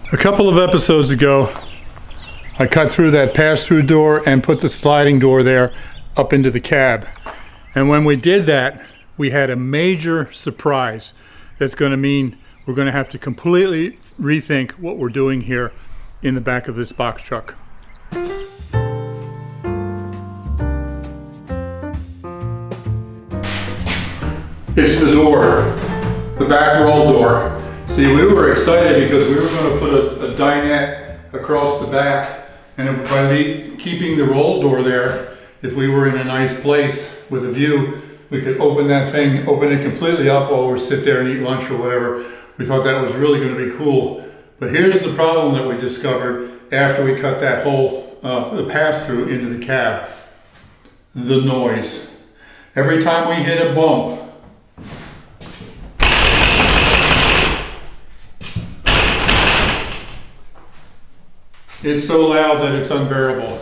A couple of episodes ago, I cut through that pass-through door and put the sliding door there up into the cab. And when we did that, we had a major surprise that's going to mean we're going to have to completely rethink what we're doing here in the back of this box truck. It's the door, the back roll door. See, we were excited because we were going to put a dinette across the back, and by keeping the roll door there, if we were in a nice place with a view, we could open that thing, open it completely up while we sit there and eat lunch or whatever. We thought that was really going to be cool. But here's the problem that we discovered after we cut that whole the pass-through into the cab. The noise. Every time we hit a bump, it's so loud that it's unbearable.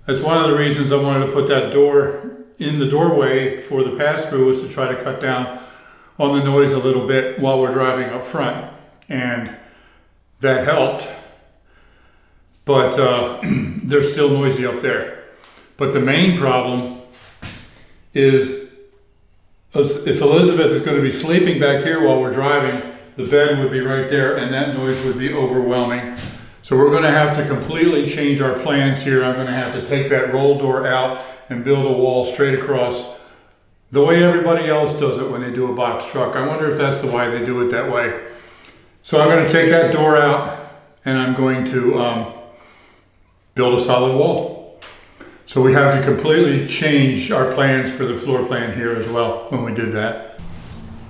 That's one of the reasons I wanted to put that door in the doorway for the pass-through, was to try to cut down on the noise a little bit while we're driving up front. And that helped, but they're still noisy up there. But the main problem is if Elizabeth is going to be sleeping back here while we're driving, the bed would be right there and that noise would be overwhelming. So we're going to have to completely change our plans here. I'm going to have to take that roll door out and build a wall straight across the way everybody else does it when they do a box truck. I wonder if that's the why they do it that way. So I'm going to take that door out and I'm going to build a solid wall. So we have to completely change our plans for the floor plan here as well when we did that.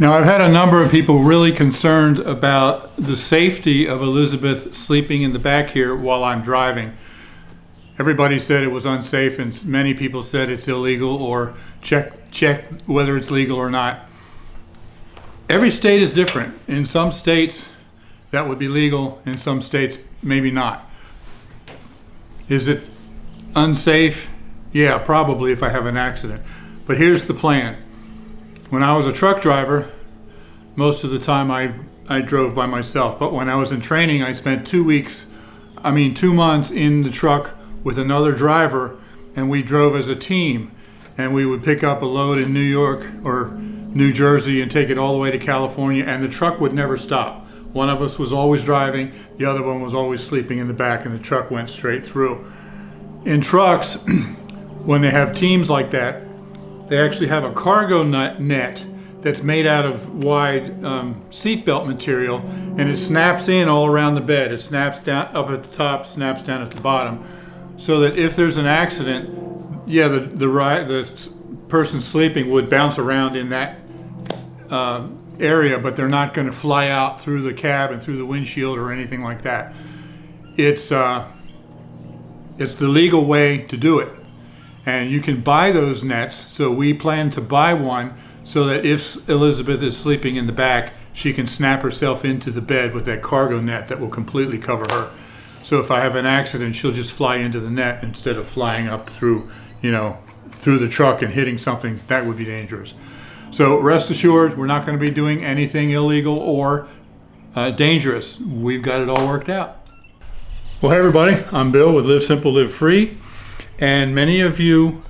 Now, I've had a number of people really concerned about the safety of Elizabeth sleeping in the back here while I'm driving. Everybody said it was unsafe, and many people said it's illegal, or check whether it's legal or not. Every state is different. In some states that would be legal, in some states maybe not. Is it unsafe? Yeah, probably if I have an accident. But here's the plan. When I was a truck driver, most of the time I drove by myself. But when I was in training, I spent 2 months in the truck with another driver, and we drove as a team. And we would pick up a load in New York or New Jersey and take it all the way to California, and the truck would never stop. One of us was always driving, the other one was always sleeping in the back, and the truck went straight through. In trucks, when they have teams like that, they actually have a cargo net that's made out of wide seatbelt material, and it snaps in all around the bed. It snaps down up at the top, snaps down at the bottom, so that if there's an accident, yeah, the person sleeping would bounce around in that area, but they're not going to fly out through the cab and through the windshield or anything like that. It's the legal way to do it. And you can buy those nets, so we plan to buy one so that if Elizabeth is sleeping in the back, she can snap herself into the bed with that cargo net that will completely cover her. So if I have an accident, she'll just fly into the net instead of flying up through, through the truck and hitting something. That would be dangerous. So rest assured, we're not going to be doing anything illegal or dangerous. We've got it all worked out. Well, hey everybody, I'm Bill with Live Simple, Live Free. And many of you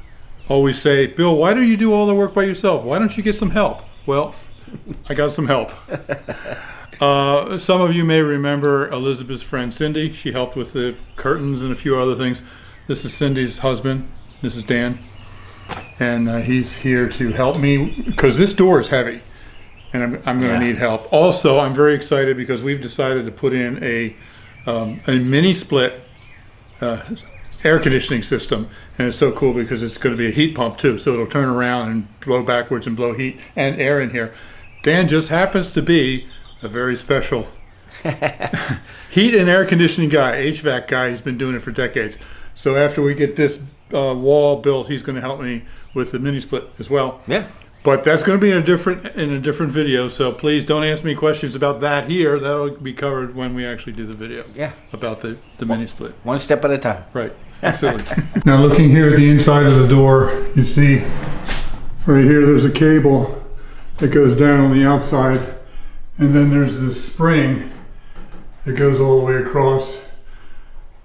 always say, Bill, why do you do all the work by yourself? Why don't you get some help? Well, I got some help. Some of you may remember Elizabeth's friend Cindy. She helped with the curtains and a few other things. This is Cindy's husband. This is Dan. And he's here to help me because this door is heavy and I'm going to need help. Also, I'm very excited because we've decided to put in a mini split air conditioning system, and it's so cool because it's going to be a heat pump too, so it'll turn around and blow backwards and blow heat and air in here. Dan just happens to be a very special heat and air conditioning guy, HVAC guy. He's been doing it for decades. So after we get this wall built, he's going to help me with the mini split as well. Yeah. But that's going to be in a different video, so please don't ask me questions about that here. That'll be covered when we actually do the video. Yeah. About the mini split. One step at a time. Right. Absolutely. Now looking here at the inside of the door, you see right here there's a cable that goes down on the outside, and then there's this spring It goes all the way across.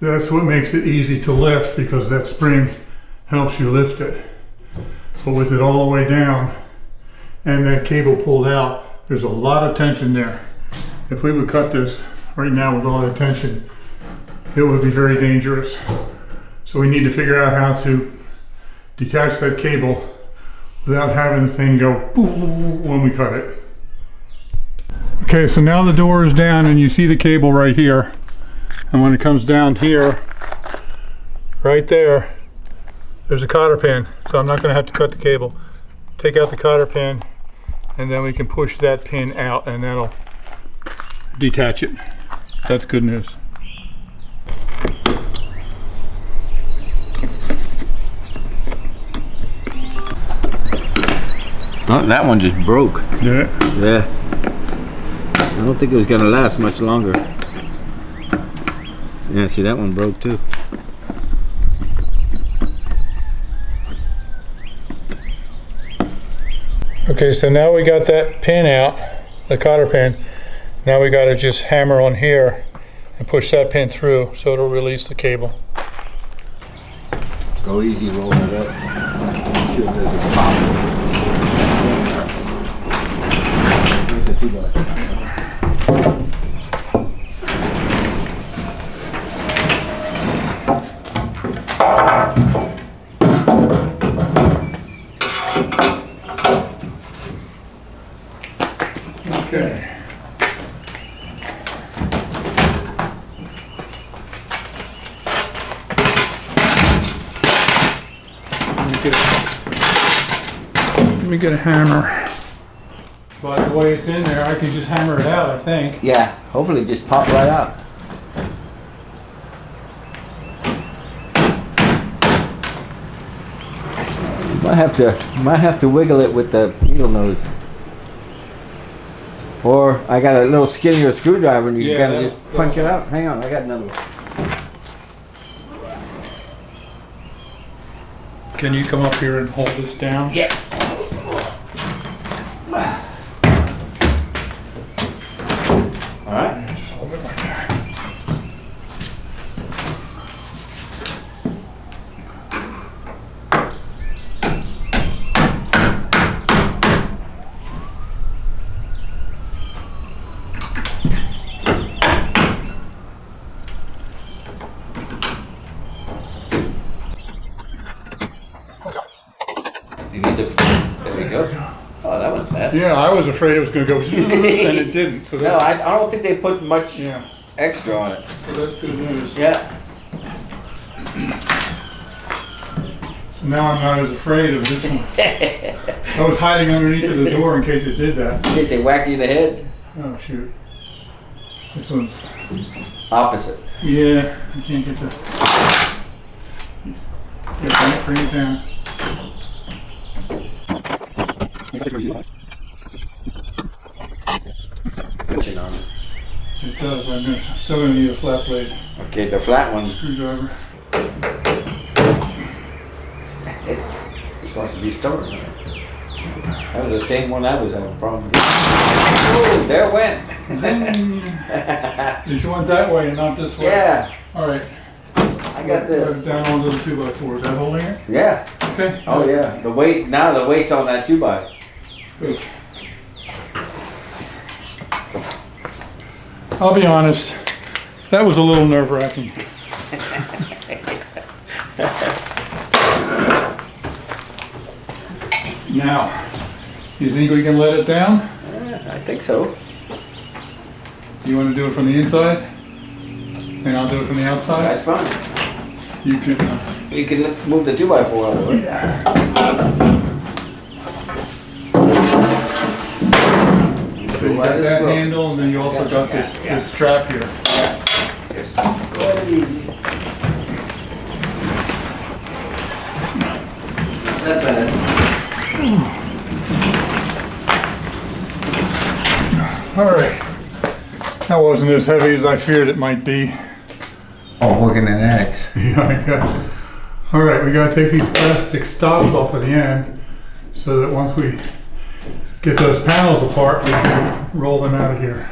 That's what makes it easy to lift, because that spring helps you lift it. But with it all the way down and that cable pulled out, there's a lot of tension there. If we would cut this right now with all that tension, it would be very dangerous. So we need to figure out how to detach that cable without having the thing go when we cut it. Okay, so now the door is down and you see the cable right here. And when it comes down here, right there, there's a cotter pin. So I'm not going to have to cut the cable. Take out the cotter pin, and then we can push that pin out and that'll detach it. That's good news. Oh, that one just broke. Yeah. Yeah. I don't think it was gonna last much longer. Yeah, see, that one broke too. Okay, so now we got that pin out, the cotter pin. Now we got to just hammer on here and push that pin through so it'll release the cable. Go easy rolling it up. I'm sure there's a pop. Where's the 2x? Okay. Let me get a hammer. By the way it's in there, I can just hammer it out, I think. Yeah, hopefully just pop right out. Might have to wiggle it with the needle nose. Or I got a little skinnier screwdriver and you can kind of just punch it out. Hang on, I got another one. Can you come up here and hold this down? Yeah. All right. Just hold it right there. You need to. There we go. Oh, that was bad. Yeah, I was afraid it was going to go and it didn't. So No, that's, I don't think they put much yeah, extra on it. so that's good news. Yeah. So now I'm not as afraid of this one. I was hiding underneath of the door in case it did that. In case they whacked you in the head. Oh shoot. This one's, Opposite. yeah, I can't get the, yeah, bring it down. Pushing on it. It does, I'm still going to need a flat blade Okay, the flat one. screwdriver. It's supposed to be stored. That was the same one I was having a problem with. Oh, there it went. You should went that way and not this way. Yeah, All right. I got this. Down onto the 2x4. Is that holding it? Yeah. Okay. Oh yeah. The weight, now the weight's on that 2x. Good. I'll be honest, that was a little nerve-wracking. Now, you think we can let it down? I think so. You want to do it from the inside? And I'll do it from the outside? That's fine. You can. You can move the 2x4 out of the way. So you got that handle, and then you also got this strap here. Just go ahead easy. Not that bad. All right. That wasn't as heavy as I feared it might be. Oh, working an X. Yeah, I guess. All right, we gotta take these plastic stops off of the end so that once we get those panels apart, we can roll them out of here.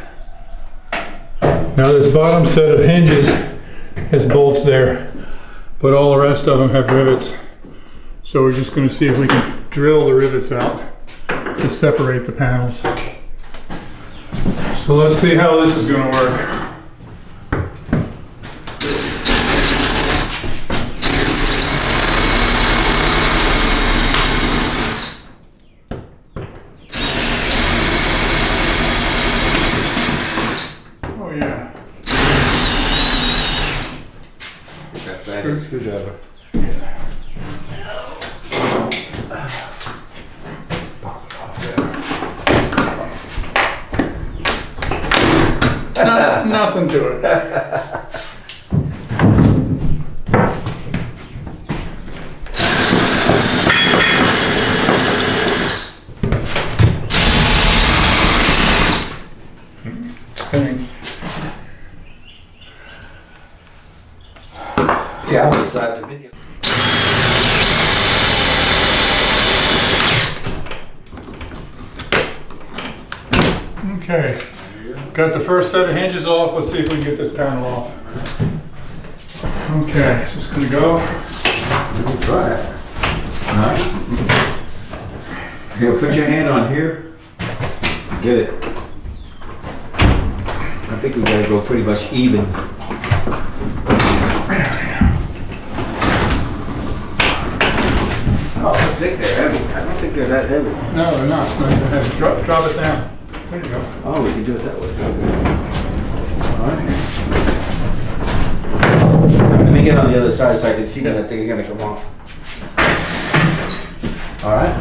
Now this bottom set of hinges has bolts there, but all the rest of them have rivets. So we're just going to see if we can drill the rivets out to separate the panels. So let's see how this is going to work. Oh yeah. Got that screwdriver. Nothing to it. Spinning. Yeah, I will start the video. Okay. Got the first set of hinges off. Let's see if we can get this panel off. Okay, it's just gonna go. We'll try it. Alright. Here, put your hand on here. Get it. I think we gotta go pretty much even. Oh, I think they're heavy. I don't think they're that heavy. No, they're not. It's not gonna have drop it down. There you go. Oh, we can do it that way. Alright. Let me get on the other side so I can see when that thing is gonna come off. Alright.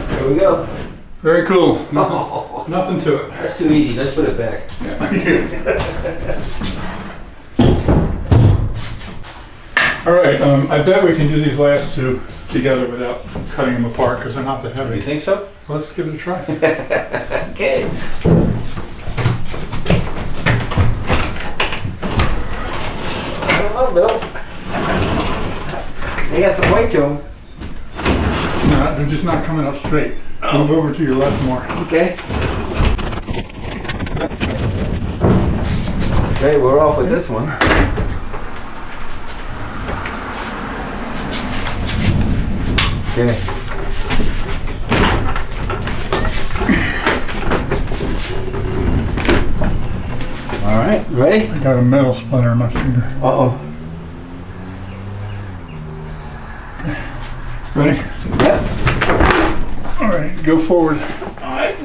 There we go. Very cool. Nothing, Oh, nothing to it. that's too easy. Let's put it back. All right, I bet we can do these last two together without cutting them apart because they're not that heavy. You think so? Let's give it a try. Okay. I don't know, Bill. They got some weight to them. No, they're just not coming up straight. Move over to your left more. Okay. Okay, we're off with this one. Okay. All right, ready? I got a metal splinter in my finger. Uh-oh. Ready? Yep. All right, go forward. All right.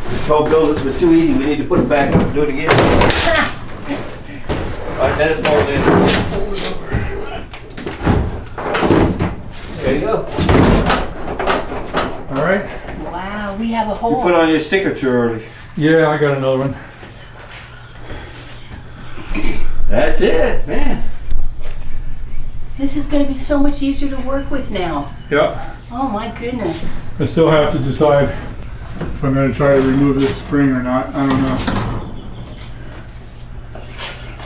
I told Bill this was too easy. We need to put it back up and do it again. All right, let it fold in. There you go. All right. Wow, we have a You hole. put on your sticker too early. Yeah, I got another one. That's it, man. This is going to be so much easier to work with now. Yeah. Oh my goodness. I still have to decide if I'm going to try to remove this spring or not. I don't know.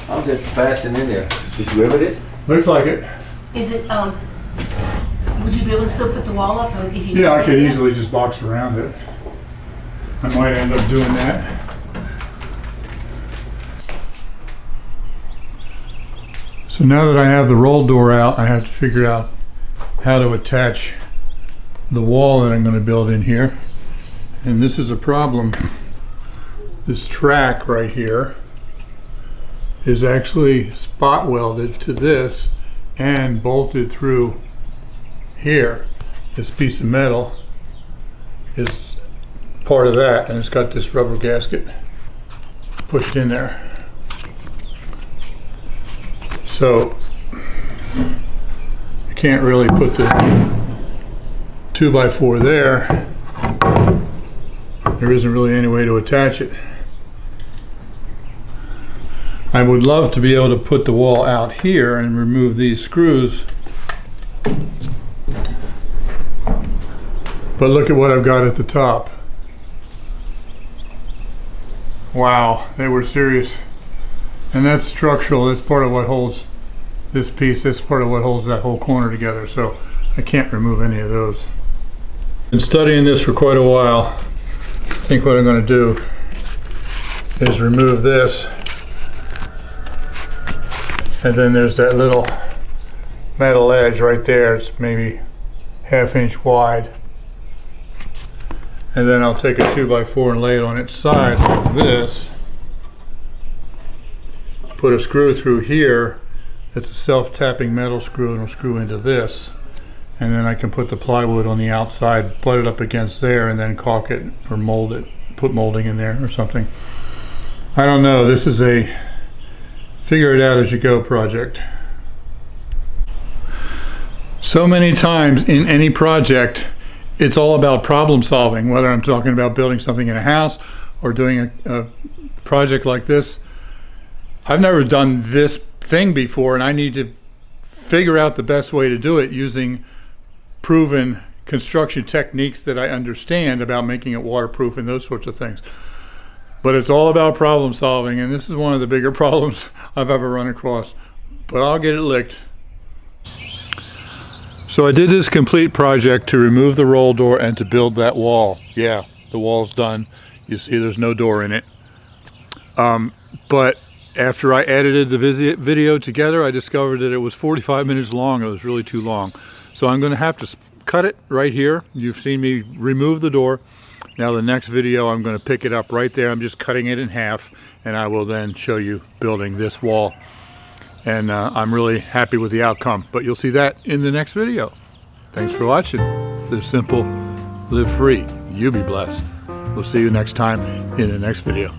How's it fasten in there? Just rivet it? Looks like it. Is it, would you be able to still put the wall up if you Yeah, I did could that? easily just box around it. I might end up doing that. So now that I have the roll door out, I have to figure out how to attach the wall that I'm going to build in here. And this is a problem. This track right here is actually spot welded to this and bolted through here. This piece of metal is part of that, and it's got this rubber gasket pushed in there. So you can't really put the 2x4 there. There isn't really any way to attach it. I would love to be able to put the wall out here and remove these screws. But look at what I've got at the top. Wow, they were serious. And that's structural. That's part of what holds this piece. That's part of what holds that whole corner together. So I can't remove any of those. Been studying this for quite a while. I think what I'm going to do is remove this. And then there's that little metal edge right there. It's maybe ½ inch wide. And then I'll take a 2x4 and lay it on its side like this. Put a screw through here. It's a self-tapping metal screw, and it'll screw into this. And then I can put the plywood on the outside, butt it up against there, and then caulk it or mold it, put molding in there or something. I don't know, this is a figure it out as you go project. So many times in any project, it's all about problem solving, whether I'm talking about building something in a house or doing a project like this. I've never done this thing before, and I need to figure out the best way to do it using proven construction techniques that I understand about making it waterproof and those sorts of things. But it's all about problem solving, and this is one of the bigger problems I've ever run across. But I'll get it licked. So I did this complete project to remove the roll door and to build that wall. Yeah, the wall's done. You see there's no door in it. But after I edited the video together, I discovered that it was 45 minutes long. It was really too long. So I'm going to have to cut it right here. You've seen me remove the door. Now the next video, I'm going to pick it up right there. I'm just cutting it in half, and I will then show you building this wall. And I'm really happy with the outcome, but you'll see that in the next video. Thanks for watching. Live simple, live free. You be blessed. We'll see you next time in the next video.